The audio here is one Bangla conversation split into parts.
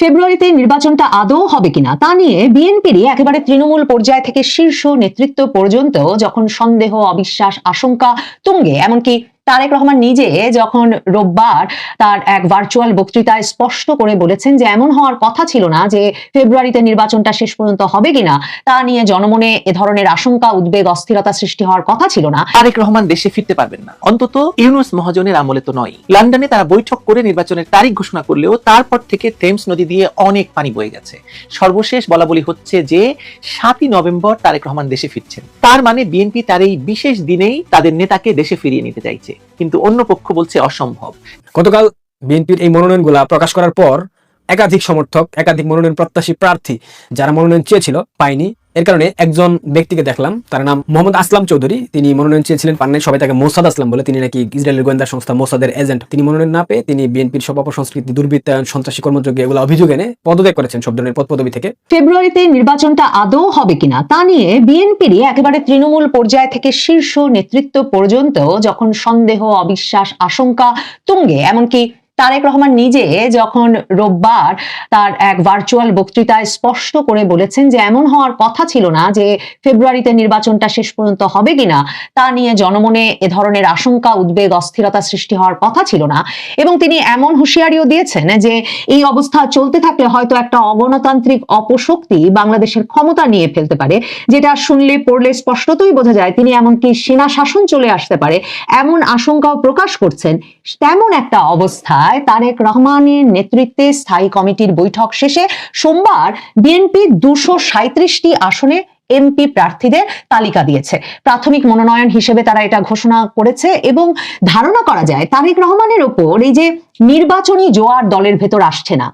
ফেব্রুয়ারিতে নির্বাচনটা আদৌ হবে কিনা তা নিয়ে বিএনপিরই একেবারে তৃণমূল পর্যায় থেকে শীর্ষ নেতৃত্ব পর্যন্ত যখন সন্দেহ, অবিশ্বাস, আশঙ্কা তুঙ্গে, এমনকি তারেক রহমান নিজে যখন রোববার তার এক ভার্চুয়াল বক্তৃতায় স্পষ্ট করে বলেছেন যে এমন হওয়ার কথা ছিল না যে ফেব্রুয়ারিতে নির্বাচনটা শেষ পর্যন্ত হবে কিনা তা নিয়ে জনমনে এ ধরনের আশঙ্কা, উদ্বেগ, অস্থিরতা সৃষ্টি হওয়ার কথা ছিল না। তারেক রহমান দেশে ফিরতে পারবেন না, অন্তত ইউনূস মহাজনের আমলে তো নয়। লন্ডনে তারা বৈঠক করে নির্বাচনের তারিখ ঘোষণা করলেও তারপর থেকে থেমস নদী দিয়ে অনেক পানি বয়ে গেছে। সর্বশেষ বলাবলি হচ্ছে যে 7ই নভেম্বর তারেক রহমান দেশে ফিরছেন। তার মানে বিএনপি তার এই বিশেষ দিনেই তাদের নেতাকে দেশে ফিরিয়ে নিতে চাইছে, কিন্তু অন্য পক্ষ বলছে অসম্ভব। গতকাল বিএনপির এই মনোনয়নগুলা প্রকাশ করার পর একাধিক সমর্থক, একাধিক মনোনয়ন প্রত্যাশী প্রার্থী যারা মনোনয়ন চেয়েছিল পায়নি। এর কারণে একজন ব্যক্তিকে দেখলাম, তার নাম মোহাম্মদ আসলাম চৌধুরী। তিনি মনোনয়ন চেয়েছিলেন, পান নাই। সবাই তাকে মোসাদ আসলাম বলে। তিনি নাকি ইসরায়েলের গোয়েন্দা সংস্থা মোসাদের এজেন্ট। তিনি মনোনয়ন না পেয়ে তিনি বিএনপির সব অপসংস্কৃতি, দুর্বৃত্তায়ন, সন্ত্রাসী কর্মযোগ্য এগুলো অভিযোগ এনে পদত্যাগ করেছেন সব ধরনের পদ পদবি থেকে। ফেব্রুয়ারিতে নির্বাচনটা আদৌ হবে কিনা তা নিয়ে বিএনপিরই একেবারে তৃণমূল পর্যায় থেকে শীর্ষ নেতৃত্ব পর্যন্ত যখন সন্দেহ, অবিশ্বাস, আশঙ্কা তুঙ্গে, এমনকি তারেক রহমান নিজে যখন রোববার তার এক ভার্চুয়াল বক্তৃতায় স্পষ্ট করে বলেছেন যে এমন হওয়ার কথা ছিল না যে ফেব্রুয়ারিতে নির্বাচনটা শেষ পর্যন্ত হবে কিনা তা নিয়ে জনমনে এ ধরনের আশঙ্কা, উদ্বেগ, অস্থিরতা সৃষ্টি হওয়ার কথা ছিল না। এবং তিনি এমন হুঁশিয়ারিও দিয়েছেন যে এই অবস্থা চলতে থাকলে হয়তো একটা অগণতান্ত্রিক অপশক্তি বাংলাদেশের ক্ষমতা নিয়ে ফেলতে পারে, যেটা শুনলে পড়লে স্পষ্টতই বোঝা যায় তিনি এমনকি সেনা শাসন চলে আসতে পারে এমন আশঙ্কাও প্রকাশ করছেন। তেমন একটা অবস্থায় তারেক রহমানের নেতৃত্বে স্থায়ী কমিটির বৈঠক শেষে সোমবার বিএনপি 237টি আসনে এমপি প্রার্থীদের তালিকা দিয়েছে। প্রাথমিক মনোনয়ন হিসেবে তারা এটা ঘোষণা করেছে এবং ধারণা করা যায় তারেক রহমানের ওপর এই যে নির্বাচনী জোয়ার দলের ভেতর আসছে না,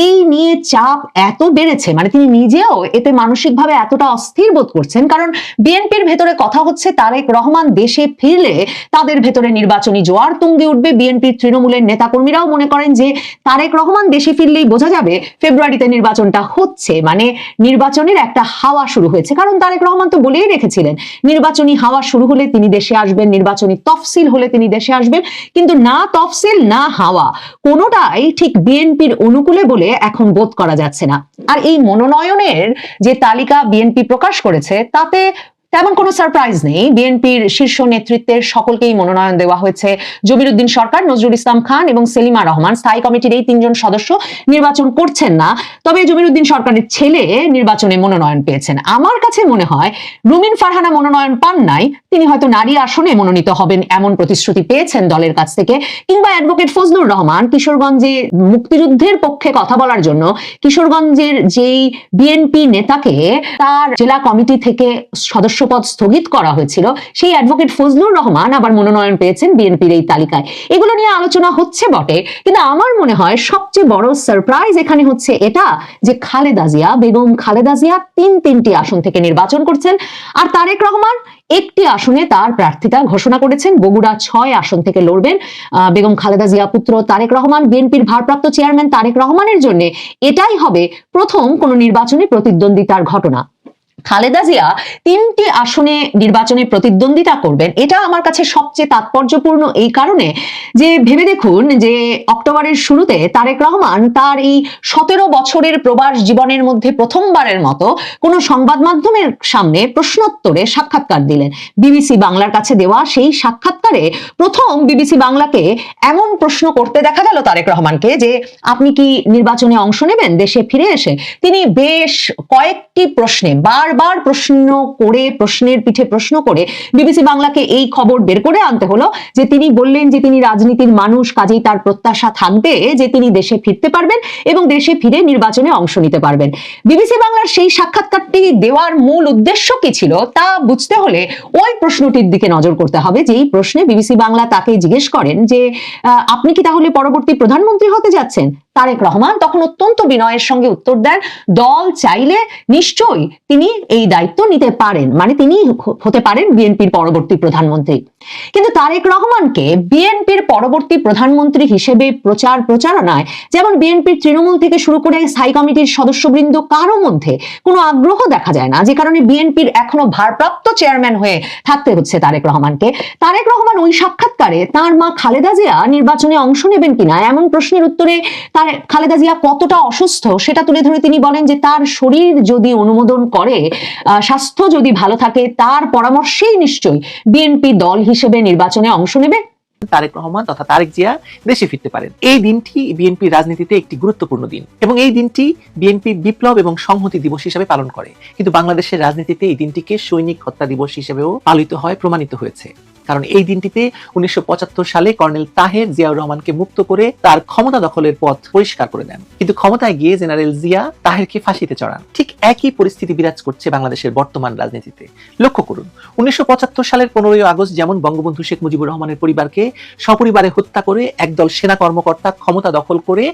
এই নিয়ে চাপ এত বেড়েছে, মানে তিনি নিজেও এতে মানসিকভাবে এতটা অস্থির বোধ করছেন। কারণ বিএনপির ভেতরে কথা হচ্ছে তারেক রহমান দেশে ফিরলে তাদের ভেতরে নির্বাচনী জোয়ার তুঙ্গে উঠবে। বিএনপির তৃণমূলের নেতাকর্মীরাও মনে করেন যে তারেক রহমান দেশে ফিরলেই বোঝা যাবে ফেব্রুয়ারিতে নির্বাচনটা হচ্ছে, মানে নির্বাচনের একটা হাওয়া শুরু হয়েছে। কারণ তারেক রহমান তো বলেই রেখেছিলেন নির্বাচনী হাওয়া শুরু হলে তিনি দেশে আসবেন, নির্বাচনী তফসিল হলে তিনি দেশে আসবেন। কিন্তু না তফসিল না হাওয়া, কোনোটাই ঠিক বিএনপির অনুকূলে বলে এখন বোধ করা যাচ্ছে না। আর এই মনোনয়নের যে তালিকা বিএনপি প্রকাশ করেছে তাতে তেমন কোনো সারপ্রাইজ নেই। বিএনপির শীর্ষ নেতৃত্বের সকলকেই মনোনয়ন দেওয়া হয়েছে। জমির উদ্দিন সরকার, নজরুল ইসলাম খান এবং সেলিমা রহমান, স্থায়ী কমিটির এই 3জন সদস্য নির্বাচন করছেন না, তবে জমির উদ্দিন সরকারের ছেলে নির্বাচনে মনোনয়ন পেয়েছেন। আমার কাছে মনে হয় রুমিন ফারহানা মনোনয়ন পান নাই, তিনি হয়তো নারী আসনে মনোনীত হবেন এমন প্রতিশ্রুতি পেয়েছেন দলের কাছ থেকে। কিংবা অ্যাডভোকেট ফজলুর রহমান কিশোরগঞ্জে মুক্তিযুদ্ধের পক্ষে কথা বলার জন্য কিশোরগঞ্জের যেই বিএনপি নেতাকে তার জেলা কমিটি থেকে সদস্য পদ স্থগিত করা হয়েছিল, সেই অ্যাডভোকেট ফজলুর রহমান আবার মনোনয়ন পেয়েছেন বিএনপির এই তালিকায়। এগুলো নিয়ে আলোচনা হচ্ছে বটে, কিন্তু আমার মনে হয় সবচেয়ে বড় সারপ্রাইজ এখানে হচ্ছে এটা যে খালেদা জিয়া, বেগম খালেদা জিয়া তিনটি আসন থেকে নির্বাচন করছেন, আর তারেক রহমান একটি আসনে তার প্রার্থিতা ঘোষণা করেছেন। বগুড়া 6 আসন থেকে লড়বেন বেগম খালেদা জিয়া পুত্র তারেক রহমান। বিএনপির ভারপ্রাপ্ত চেয়ারম্যান তারেক রহমানের জন্য এটাই হবে প্রথম কোন নির্বাচনী প্রতিদ্বন্দ্বিতার ঘটনা। খালেদা জিয়া 3টি আসনে নির্বাচনে প্রতিদ্বন্দ্বিতা করবেন, এটা আমার কাছে সবচেয়ে তাৎপর্যপূর্ণ এই কারণে যে ভেবে দেখুন যে অক্টোবরের শুরুতে তারেক রহমান তার এই 17 বছরের প্রবাস জীবনের মধ্যে প্রথমবারের মতো কোনো সংবাদ মাধ্যমের সামনে প্রশ্নোত্তরে সাক্ষাৎকার দিলেন। বিবিসি বাংলার কাছে দেওয়া সেই সাক্ষাৎকারে প্রথম বিবিসি বাংলাকে এমন প্রশ্ন করতে দেখা গেল তারেক রহমানকে যে আপনি কি নির্বাচনে অংশ নেবেন দেশে ফিরে এসে। তিনি বেশ কয়েকটি প্রশ্নে বারবার প্রশ্ন করে, প্রশ্নের পিঠে প্রশ্ন করে বিবিসি বাংলাকে এই খবর বের করে আনতে হলো যে তিনি বললেন যে তিনি রাজনীতির মানুষ, কাজেই তার প্রত্যাশা থাকবে যে তিনি দেশে ফিরতে পারবেন এবং দেশে ফিরে নির্বাচনে অংশ নিতে পারবেন। বিবিসি বাংলার সেই সাক্ষাৎকারটি দেওয়ার মূল উদ্দেশ্য কি ছিল তা বুঝতে হলে ওই প্রশ্নটির দিকে নজর করতে হবে, যেই প্রশ্নে বিবিসি বাংলা তাকে জিজ্ঞেস করেন যে আপনি কি তাহলে পরবর্তী প্রধানমন্ত্রী হতে যাচ্ছেন। তারেক রহমান তখন অত্যন্ত বিনয়ের সঙ্গে উত্তর দেন, দল চাইলে নিশ্চয়ই তিনি এই দায়িত্ব নিতে পারেন, মানে তিনি হতে পারেন বিএনপির পরবর্তী প্রধানমন্ত্রী। কিন্তু তারেক রহমানকে বিএনপির পরবর্তী প্রধানমন্ত্রী হিসেবে প্রচারণায় যেমন বিএনপির তৃণমূল থেকে শুরু করে স্থায়ী কমিটির সদস্যবৃন্দ কারো মধ্যে কোনো আগ্রহ দেখা যায় না, যে কারণে বিএনপির এখনো ভারপ্রাপ্ত চেয়ারম্যান হয়ে থাকতে হচ্ছে তারেক রহমানকে। তারেক রহমান ওই সাক্ষাৎকারে তার মা খালেদা জিয়া নির্বাচনে অংশ নেবেন কিনা এমন প্রশ্নের উত্তরে তার খালেদা জিয়া কতটা অসুস্থ সেটা তুলে ধরে তিনি বলেন যে তার শরীর যদি অনুমোদন করে, স্বাস্থ্য যদি ভালো থাকে, তার পরামর্শেই নিশ্চয়ই বিএনপি দল হিসেবে নির্বাচনে অংশ নেবে। তারেক রহমান তথা তারেক জিয়া দেশে ফিরতে পারেন। এই দিনটি বিএনপি রাজনীতিতে একটি গুরুত্বপূর্ণ দিন এবং এই দিনটি বিএনপি বিপ্লব এবং সংহতি দিবস হিসেবে পালন করে। কিন্তু বাংলাদেশের রাজনীতিতে এই দিনটিকে সৈনিক হত্যা দিবস হিসেবেও পালিত হয়, প্রমাণিত হয়েছে। কারণ এই দিনটিতে 1975 সালে কর্নেল তাহের জিয়াউর রহমানকে মুক্ত করে তার ক্ষমতা দখলের পথ পরিষ্কার করে দেন। কিন্তু ক্ষমতায় গিয়ে জেনারেল জিয়া তাহেরকে ফাঁসিতে চড়ান। ঠিক একই পরিস্থিতি বিরাজ করছে বাংলাদেশের বর্তমান রাজনীতিতে। লক্ষ্য করুন, 1975 সালের 15ই আগস্ট যেমন বঙ্গবন্ধু শেখ মুজিবুর রহমানের পরিবারকে সপরিবারে হত্যা করে একদল সেনা কর্মকর্তা ক্ষমতা দখল করে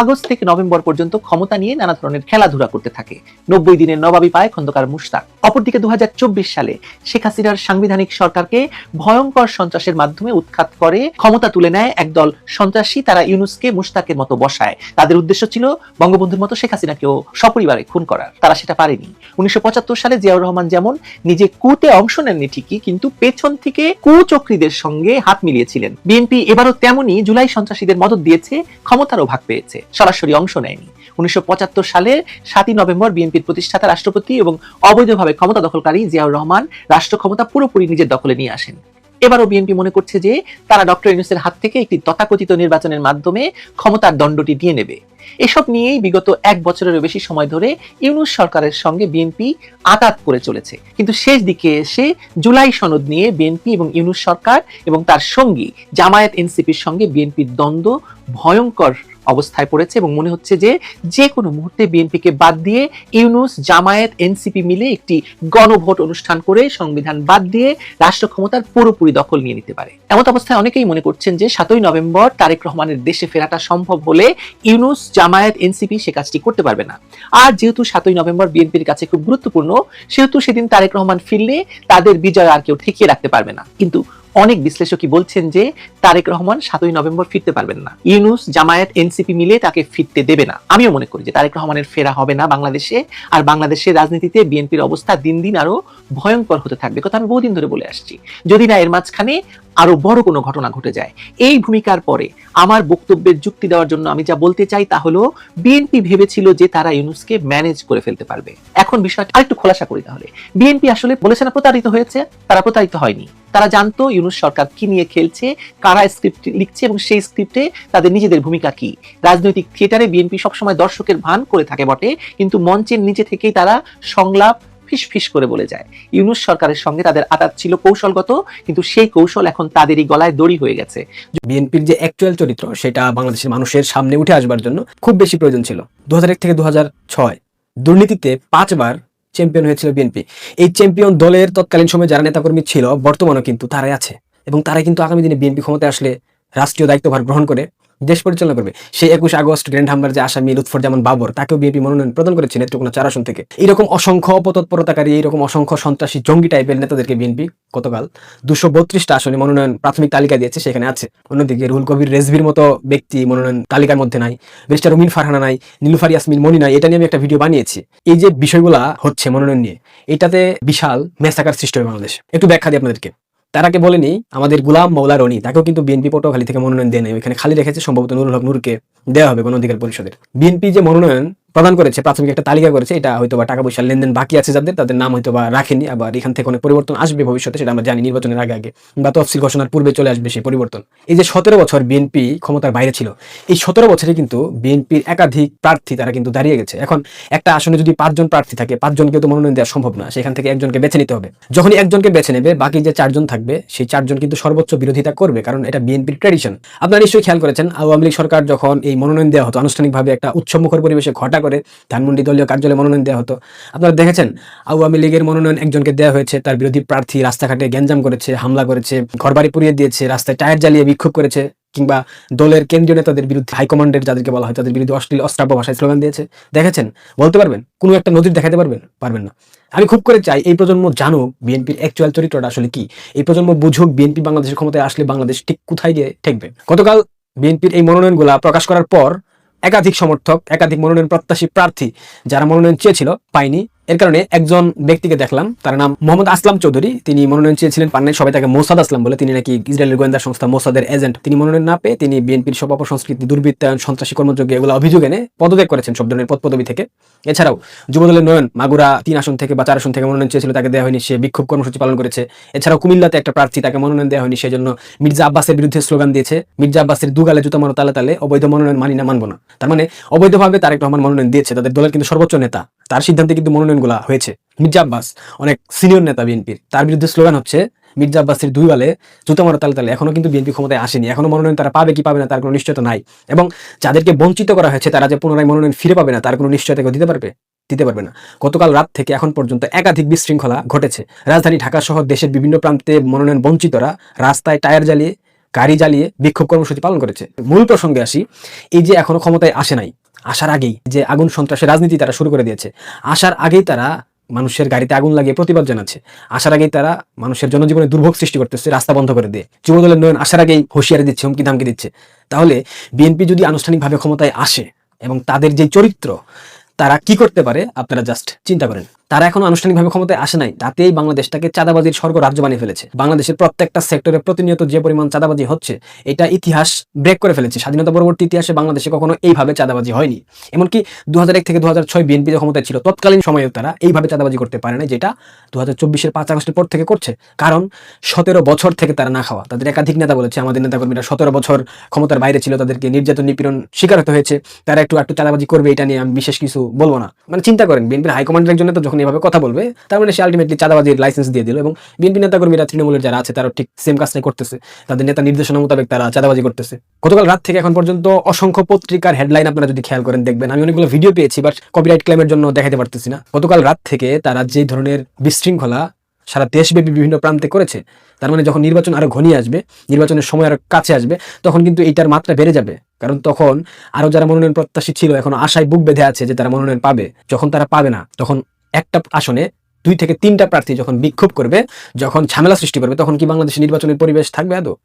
আগস্ট থেকে নভেম্বর পর্যন্ত ক্ষমতা নিয়ে নানা ধরনের খেলাধুলা করতে থাকে। 90 দিনের নবাবি পায় খন্দকার মুশতাক। অপরদিকে 2024 সালে শেখ হাসিনার সাংবিধানিক সরকারকে ভয়ঙ্কর সন্ত্রাসের মাধ্যমে উৎখাত করে ক্ষমতা তুলে নেয় একদল সন্ত্রাসী। তারা ইউনূসকে মুশতাকের মতো বসায়। তাদের উদ্দেশ্য ছিল বঙ্গবন্ধুর মতো শেখ হাসিনাকেও সপরিবারে খুন করার। তারা সেটা পারেনি। 1975 সালে জিয়াউর রহমান যেমন নিজে কুতে অংশ নেননি ঠিকই, কিন্তু পেছন থেকে কুচক্রীদের সঙ্গে হাত মিলিয়েছিলেন। বিএনপি এবারও তেমনি জুলাই সন্ত্রাসীদের মদদ দিয়েছে, ক্ষমতারও ভাগ পেয়েছে, সরাসরি অংশ নেয়নি। 1975 সালের 7ই নভেম্বর বিএনপির প্রতিষ্ঠাতা রাষ্ট্রপতি এবং অবৈধভাবে ক্ষমতা দখলকারী জিয়াউর রহমান রাষ্ট্র ক্ষমতা পুরোপুরি নিজের দখলে নিয়ে আসেন। এবারও বিএনপি মনে করছে যে তারা ডক্টর ইউনূসের হাত থেকে একটি তথাকথিত নির্বাচনের মাধ্যমে ক্ষমতার দণ্ডটি দিয়ে নেবে। এসব নিয়েই বিগত 1 বছরেরও বেশি সময় ধরে ইউনূস সরকারের সঙ্গে বিএনপি আঘাত করে চলেছে। কিন্তু শেষ দিকে এসে জুলাই সনদ নিয়ে বিএনপি এবং ইউনূস সরকার এবং তার সঙ্গী জামায়াত এনসিপির সঙ্গে বিএনপির দ্বন্দ্ব ভয়ঙ্কর অবস্থায় পড়েছে এবং মনে হচ্ছে যে যে কোনো মুহূর্তে বিএনপিকে বাদ দিয়ে ইউনূস, জামায়াত, এনসিপি মিলে একটি গণভোট অনুষ্ঠান করে সংবিধান বাদ দিয়ে রাষ্ট্র ক্ষমতার পুরোপুরি দখল নিয়ে নিতে পারে। এমন অবস্থায় অনেকেই মনে করছেন যে 7ই নভেম্বর তারেক রহমানের দেশে ফেরাটা সম্ভব হলে ইউনূস, জামায়াত, এনসিপি সে কাজটি করতে পারবে না। আর যেহেতু 7ই নভেম্বর বিএনপির কাছে খুব গুরুত্বপূর্ণ, সেহেতু সেদিন তারেক রহমান ফিরলে তাদের বিজয় আর কেউ ঠেকিয়ে রাখতে পারবে না। কিন্তু অনেক বিশ্লেষকই বলছেন যে তারেক রহমান 7ই নভেম্বর ফিরতে পারবেন না। ইউনূস, জামায়াত, এনসিপি মিলে তাকে ফিরতে দেবে না। আমিও মনে করি যে তারেক রহমানের ফেরা হবে না বাংলাদেশে। আর বাংলাদেশের রাজনীতিতে বিএনপির অবস্থা দিন দিন আরো ভয়ঙ্কর হতে থাকবে, কথা আমি বহুদিন ধরে বলে আসছি। যদি না এর মাঝখানে আরো বড় কোনো ঘটনা ঘটে যায়। এই ভূমিকার পরে আমার বক্তব্যের যুক্তি দেওয়ার জন্য আমি যা বলতে চাই তা হলো, বিএনপি ভেবেছিল যে তারা ইউনূসকে ম্যানেজ করে ফেলতে পারবে। এখন বিষয়টা আরেকটু খোলাসা করি তাহলে। বিএনপি আসলে বলেছে না প্রতারিত হয়েছে, তারা প্রতারিত হয়নি। তারা জানতো ইউনূস সরকার কি নিয়ে খেলছে, কারা স্ক্রিপ্ট লিখছে এবং সেই স্ক্রিপ্টে তাদের নিজেদের ভূমিকা কি। রাজনৈতিক থিয়েটারে বিএনপি সবসময় দর্শকের ভান করে থাকে বটে, কিন্তু মঞ্চের নিচে থেকেই তারা সংলাপ ফিস ফিস করে বলে যায়। ইউনূস সরকারের সঙ্গে তাদের আঘাত ছিল কৌশলগত, কিন্তু সেই কৌশল এখন তাদেরই গলায় দড়ি হয়ে গেছে। বিএনপির যে অ্যাকচুয়াল চরিত্র সেটা বাংলাদেশের মানুষের সামনে উঠে আসবার জন্য খুব বেশি প্রয়োজন ছিল। 2001 থেকে 2006 দুর্নীতিতে 5 বার চ্যাম্পিয়ন হয়েছিল বিএনপি। এই চ্যাম্পিয়ন দলের তৎকালীন সময়ে যারা নেতাকর্মী ছিল বর্তমানেও কিন্তু তারাই আছে এবং তারাই কিন্তু আগামী দিনে বিএনপি ক্ষমতায় আসলে রাষ্ট্রীয় দায়িত্বভার গ্রহণ করে দেশ পরিচালনা করবে। সেই 21 আগস্ট গ্র্যান্ড হামলার যে আসামি লুৎফরজামান বাবর, তাকেও বিএনপি মনোনয়ন প্রদান করেছে নেত্রকোনা 4 আসন থেকে। এইরকম অসংখ্য অপতৎপরতাকারী, এইরকম অসংখ্য সন্ত্রাসী জঙ্গি টাইপের নেতাদেরকে বিএনপি গতকাল 232টা আসনে মনোনয়ন প্রাথমিক তালিকা দিয়েছে, সেখানে আছে। অন্যদিকে রুহুল কবির রেজভির মতো ব্যক্তি মনোনয়ন তালিকার মধ্যে নাই, ব্যারিস্টার রুমিন ফারহানা নাই, নীলুফার ইয়াসমিন মনি নাই। এটা নিয়ে আমি একটা ভিডিও বানিয়েছি। এই যে বিষয়গুলা হচ্ছে মনোনয়ন নিয়ে, এটাতে বিশাল মেসাকার সৃষ্টি হয় বাংলাদেশ। একটু ব্যাখ্যা দিই আপনাদেরকে। তার আগে বলেনি, আমাদের গুলাম মৌলা রনি, তাকেও কিন্তু বিএনপি পটুয়াখালী থেকে মনোনয়ন দেয় নাই, ওইখানে খালি রেখেছে, সম্ভবত নুরুল হক নূরকে দেওয়া হবে গণ অধিকার পরিষদের। বিএনপি যে মনোনয়ন প্রদান করেছে, প্রাথমিক একটা তালিকা করেছে, এটা হয়তো বা টাকা পয়সার লেনদেন বাকি আছে যাদের, তাদের নাম হয়তো বা রাখেনি। আবার এখান থেকে অনেক পরিবর্তন আসবে ভবিষ্যতে, সেটা আমরা জানি, নির্বাচনের আগে বা তফসিল ঘোষণার পূর্বে চলে আসবে সেই পরিবর্তন। এই যে 17 বছর বিএনপি ক্ষমতার বাইরে ছিল, এই 17 বছরে কিন্তু বিএনপির একাধিক প্রার্থী তারা কিন্তু দাঁড়িয়ে গেছে। এখন একটা আসনে যদি 5 জন প্রার্থী থাকে, 5 জনকে তো মনোনয়ন দেওয়া সম্ভব না, সেখান থেকে একজনকে বেছে নিতে হবে। যখনই একজনকে বেছে নেবে, বাকি যে 4 জন থাকবে, সেই 4 জন কিন্তু সর্বোচ্চ বিরোধিতা করবে, কারণ এটা বিএনপির ট্র্যাডিশন। আপনারা নিশ্চয়ই খেয়াল করেছেন, আওয়ামী লীগ সরকার যখন এই মনোনয়ন দেওয়া হতো আনুষ্ঠানিকভাবে একটা উৎসবমুখর পরিবেশে ঘটা করে ধানমন্ডি দলীয় কার্যালয়ে মনোনয়ন দেওয়া হতো। আপনারা দেখেছেন আওয়ামী লীগের মনোনয়ন একজনকে দেওয়া হয়েছে, তার বিরোধী প্রার্থী রাস্তাঘাটে গ্যাঞ্জাম করেছে, হামলা করেছে, ঘরবাড়ি পুড়িয়ে দিয়েছে, রাস্তায় টায়ার জ্বালিয়ে বিক্ষোভ করেছে, কিংবা দলের কেন্দ্রীয় নেতাদের বিরুদ্ধে হাইকমান্ডের যাদেরকে বলা হয় তাদের বিরুদ্ধে অশ্লীল অশ্রাব্য ভাষায় স্লোগান দিয়েছে। দেখেছেন? বলতে পারবেন? কোনো একটা নজির দেখাতে পারবেন না। আমি খুব করে চাই এই প্রজন্ম জানুক বিএনপির অ্যাকচুয়াল চরিত্রটা আসলে কি। এই প্রজন্ম বুঝুক বিএনপি বাংলাদেশের ক্ষমতায় আসলে বাংলাদেশ ঠিক কোথায় গিয়ে ঠেকবে। গতকাল বিএনপির এই মনোনয়নগুলা প্রকাশ করার পর একাধিক সমর্থক, একাধিক মনোনয়ন প্রত্যাশী প্রার্থী যারা মনোনয়ন চেয়েছিল পায়নি, এর কারণে একজন ব্যক্তিকে দেখলাম, তার নাম মোহাম্মদ আসলাম চৌধুরী। তিনি মনোনয়ন চেয়েছিলেন, পান নাই। সবাই তাকে মোসাদ আসলাম বলে। তিনি নাকি ইসরায়েলের গোয়েন্দা সংস্থা মোসাদের এজেন্ট। তিনি মনোনয়ন না পেয়ে তিনি বিএনপির সব অপসংস্কৃতি, দুর্বৃত্তায়ন, সন্ত্রাসী কর্মযোগ্য এগুলো অভিযোগ এনে পদত্যাগ করেছেন সব ধরনের পদপদবি থেকে। এছাড়াও যুবদলের নয়ন মাগুরা 3 আসন থেকে বা 4 আসন থেকে মনোনয়ন চেয়েছিল, তাকে দেওয়া হয়নি, সে বিক্ষোভ কর্মসূচি পালন করেছে। এছাড়াও কুমিল্লাতে একটা প্রার্থী, তাকে মনোনয়ন দেওয়া হয়নি, সেজন্য মির্জা আব্বাসের বিরুদ্ধে স্লোগান দিয়েছে। মির্জা আব্বাসের দুগালে জুতা মারো তালে তালে, অবৈধ মনোনয়ন মানি না, মানবো না। তার মানে অবৈধভাবে তারেক রহমান মনোনয়ন দিয়েছে, তাদের দলের কিন্তু সর্বোচ্চ নেতা, তার সিদ্ধান্তে কিন্তু মনোনয়নগুলো হয়েছে। মির্জা আব্বাস অনেক সিনিয়র নেতা বিএনপির, তার বিরুদ্ধে স্লোগান হচ্ছে মির্জা আব্বাসের দুই গালে জুতা মারো তালে তালে। এখনো কিন্তু বিএনপি ক্ষমতায় আসেনি, এখনো মনোনয়ন তারা পাবে কি পাবে না তার কোনো নিশ্চয়তা নাই। এবং যাদেরকে বঞ্চিত করা হয়েছে তারা যে পুনরায় মনোনয়ন ফিরে পাবে না তার কোনো নিশ্চয়তা কেউ দিতে পারবে না। গতকাল রাত থেকে এখন পর্যন্ত একাধিক বিশৃঙ্খলা ঘটেছে। রাজধানী ঢাকা সহ দেশের বিভিন্ন প্রান্তে মনোনয়ন বঞ্চিতরা রাস্তায় টায়ার জ্বালিয়ে, গাড়ি জ্বালিয়ে বিক্ষোভ কর্মসূচি পালন করেছে। মূল প্রসঙ্গে আসি, এই যে এখনো ক্ষমতায় আসে নাই, আসার আগেই যে আগুন সন্ত্রাসের রাজনীতি তারা শুরু করে দিয়েছে, আসার আগেই তারা মানুষের গাড়িতে আগুন লাগিয়ে প্রতিবাদ জানাচ্ছে, আসার আগেই তারা মানুষের জনজীবনে দুর্ভোগ সৃষ্টি করতেছে, রাস্তা বন্ধ করে দিয়ে যুবদলের নয়ন আসার আগেই হুঁশিয়ারি দিচ্ছে, হুমকি ধামকি দিচ্ছে। তাহলে বিএনপি যদি আনুষ্ঠানিকভাবে ক্ষমতায় আসে এবং তাদের যে চরিত্র, তারা কি করতে পারে আপনারা জাস্ট চিন্তা করেন। তারা এখনো আনুষ্ঠানিকভাবে ক্ষমতায় আসে নাই, তাতেই বাংলাদেশটাকে চাঁদাবাজির স্বর্গ রাজ্য বানিয়ে ফেলেছে। বাংলাদেশের প্রত্যেকটা সেক্টরে প্রতিনিয়ত যে পরিমাণ চাঁদাবাজি হচ্ছে, এটা ইতিহাস ব্রেক করে ফেলেছে। স্বাধীনতা পরবর্তী ইতিহাসে বাংলাদেশে কখনো এইভাবে চাঁদাবাজি হয়নি। এমনকি 2001 থেকে 2006 বিএনপি যে ক্ষমতায় ছিল, তৎকালীন সময়েও তারা এইভাবে চাঁদাবাজি করতে পারে না, যেটা 2024-এর 5 আগস্টের পর থেকে করছে। কারণ 17 বছর থেকে তারা না খাওয়া। তাদের একাধিক নেতা বলেছে, আমাদের নেতাকর্মীরা 17 বছর ক্ষমতার বাইরে ছিল, তাদেরকে নির্যাতন নিপীড়ন শিকার হতে হয়েছে, তারা একটু চাঁদাবাজি করবে, এটা নিয়ে আমি বিশেষ কিছু বলবো না। মানে চিন্তা করেন, বিএনপির হাইকমান্ডের একজন নেতা যখন এভাবে কথা বলবে, তার মানে সে আলটিমেটলি চাঁদাবাজির লাইসেন্স দিয়ে দিল। এবং বিএনপি নেতাকর্মীরা, তৃণমূলের যারা আছে, তারাও ঠিক সেম কাজটাই করতেছে, তাদের নেতা নির্দেশনা মোতাবেক তারা চাঁদাবাজি করতেছে। গতকাল রাত থেকে এখন পর্যন্ত অসংখ্য পত্রিকার হেডলাইন আপনারা যদি খেয়াল করেন দেখবেন, আমি অনেকগুলো ভিডিও পেয়েছি, বাট কপিরাইট ক্লেমের জন্য দেখাতে পারতেছি না। গতকাল রাত থেকে তারা যে ধরনের বিশৃঙ্খলা সারা দেশব্যাপী বিভিন্ন প্রান্তে করেছে, তার মানে যখন নির্বাচন আরো ঘনিয়ে আসবে, নির্বাচনের সময় আরো কাছে আসবে, তখন কিন্তু এইটার মাত্রা বেড়ে যাবে। কারণ তখন আরো যারা মনোনয়ন প্রত্যাশী ছিল, এখন আশায় বুক বেঁধে আছে যে তারা মনোনয়ন পাবে। যখন তারা পাবে না, তখন একটা আসনে 2 থেকে 3টা প্রার্থী যখন বিক্ষোভ করবে, যখন ঝামেলা সৃষ্টি করবে, তখন কি বাংলাদেশে নির্বাচনের পরিবেশ থাকবে আদৌ?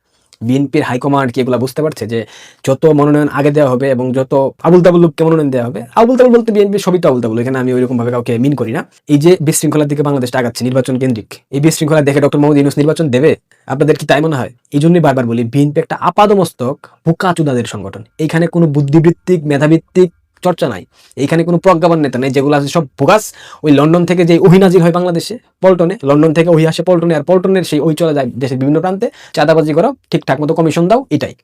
বিএনপির হাইকমান্ড কি এগুলা বুঝতে পারছে যে যত মনোনয়ন আগে দেওয়া হবে এবং যত আবুল তাবুল লোককে মনোনয়ন দেওয়া হবে, আবুল তাবুল বলতে বিএনপি সবই তো আবুল তাবুল, এখানে আমি ওইরকম ভাবে কাউকে মিন করি না। এই যে বিশৃঙ্খলার দিকে বাংলাদেশটা আগাচ্ছে নির্বাচন কেন্দ্রিক, এই বিশৃঙ্খলা দেখে ডক্টর মোহাম্মদ ইউনূস নির্বাচন দেবে? আপনাদের কি তাই মনে হয়? এই জন্যই বারবার বলি, বিএনপি একটা আপাদমস্তক বোকাচুদাদের সংগঠন। এইখানে কোনো বুদ্ধিবৃত্তিক, মেধাভিত্তিক চর্চা নাই, এইখানে কোনো প্রজ্ঞাবান নেতা নেই, যেগুলো আছে সব বোগাস। ওই লন্ডন থেকে যে ওহি নাজির হয় বাংলাদেশে পল্টনে, লন্ডন থেকে ওহি আসে পল্টনে, আর পল্টনের সেই ওই চলে যায় দেশের বিভিন্ন প্রান্তে, চাঁদাবাজি করো, ঠিকঠাক মতো কমিশন দাও, এটাই।